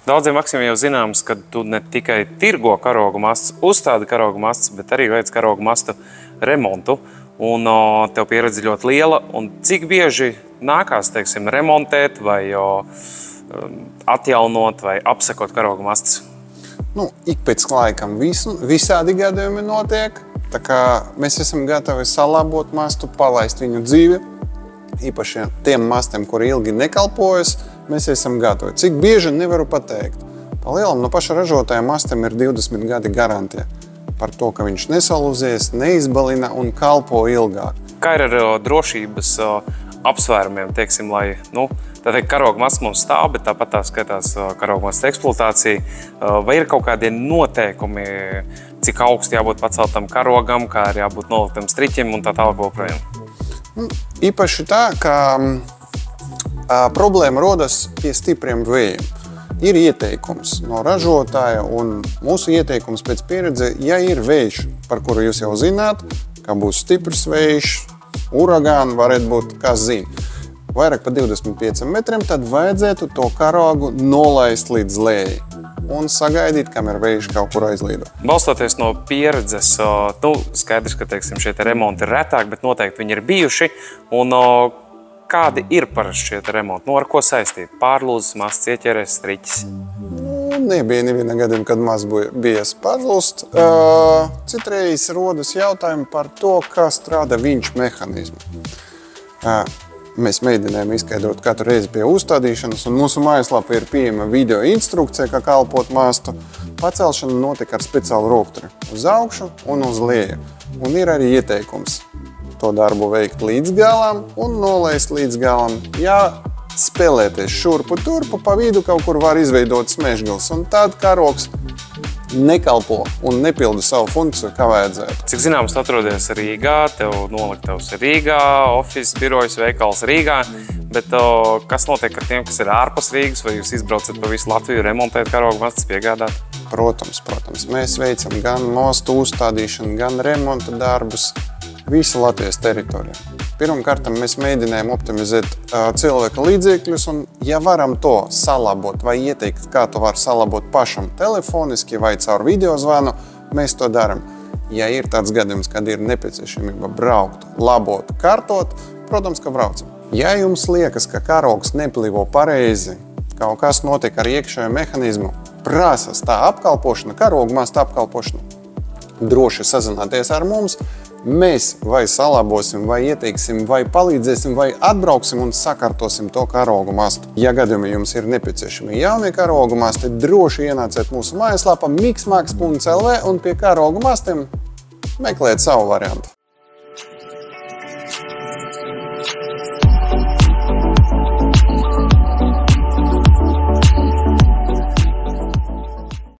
Daudziem Maksim jau zināms, ka tu ne tikai tirgo karogu mastas, uzstādi karogu mastas, bet arī veic karogu mastu remontu. Un tev pieredze ļoti liela. Un cik bieži nākās, teiksim, remontēt vai atjaunot vai apsekot karogu mastas? Ik pēc laikam visādi gadījumi notiek. Tā kā mēs esam gatavi salabot mastu, palaist viņu dzīvi. Īpaši tiem mastiem, kuri ilgi nekalpojas, mēs esam gatavi. Cik bieži nevaru pateikt. Pa lielam no paša ražotāja mastam ir 20 gadi garantija par to, ka viņš nesalūzies, neizbalina un kalpo ilgāk. Kā ir ar drošības apsvērumiem, teiksim, lai, tātad karogu mastas mums stāv, bet tāpat tā skaitās karogu mastas eksploatācija. Vai ir kaut kādi noteikumi, cik augsti jābūt paceltam karogam, kā ir jābūt noliktam striķim un tā tālāk joprojām? Īpaši tā, ka problēma rodas pie stipriem vējiem. Ir ieteikums no ražotāja un mūsu ieteikums pēc pieredze, ja ir vējš, par kuru jūs jau zināt, ka būs stiprs vējš, uragāni varētu būt, kas zina, vairāk par 25 metriem, tad vajadzētu to karogu nolaist līdz lejai un sagaidīt, kamēr vējš kaut kur aizlīdo. Balstoties no pieredzes, skaidrs, ka, teiksim, šie remonti ir retāk, bet noteikti viņi ir bijuši. Un kādi ir parasti šie remonti? Ar ko saistīti? Pārlūzes, mastas, ieķeres, striķis? Nebija neviena gadījuma, kad maz bija pārlūst. Citreiz rodas jautājumi par to, kā strādā viņš mehānismu. Mēs mēģinājām izskaidrot katru reizi pie uzstādīšanas, un mūsu mājaslapā ir pieejama video instrukcija, kā kalpot mastu. Pacelšana notika ar speciālu rokturi uz augšu un uz leju. Un ir arī ieteikums to darbu veikt līdz galam un nolaist līdz galam. Ja spēlēties šurpu turpu, pa vidu kaut kur var izveidot smešgals, un tad karogs nekalpo un nepilda savu funkciju, kā vajadzētu. Cik zināms, tu atrodies Rīgā, tev noliktavs Rīgā, office, birojas, veikals Rīgā, bet kas notiek ar tiem, kas ir ārpus Rīgas, vai jūs izbraucat pa visu Latviju, remontēt karogu mastas, piegādāt? Protams. Mēs veicam gan mostu uzstādīšanu, gan remonta darbus visu Latvijas teritorijā. Pirmkārt, mēs mēģinājām optimizēt cilvēka līdzekļus, un ja varam to salabot vai ieteikt, kā to var salabot pašam telefoniski vai caur videozvanu, mēs to daram. Ja ir tāds gadījums, kad ir nepieciešamība braukt, labot, kārtot, protams, ka braucam. Ja jums liekas, ka karogs neplīvo pareizi, kaut kas notiek ar iekšējo mehānismu, prasas tā apkalpošana, karogu masta apkalpošana, droši sazināties ar mums. Mēs vai salabosim, vai ieteiksim, vai palīdzēsim, vai atbrauksim un sakārtosim to karogu mastu. Ja gadījumā jums ir nepieciešami jaunie karogu masti, droši ienāciet mūsu mājaslapā mixmax.lv un pie karogu mastiem meklēt savu variantu.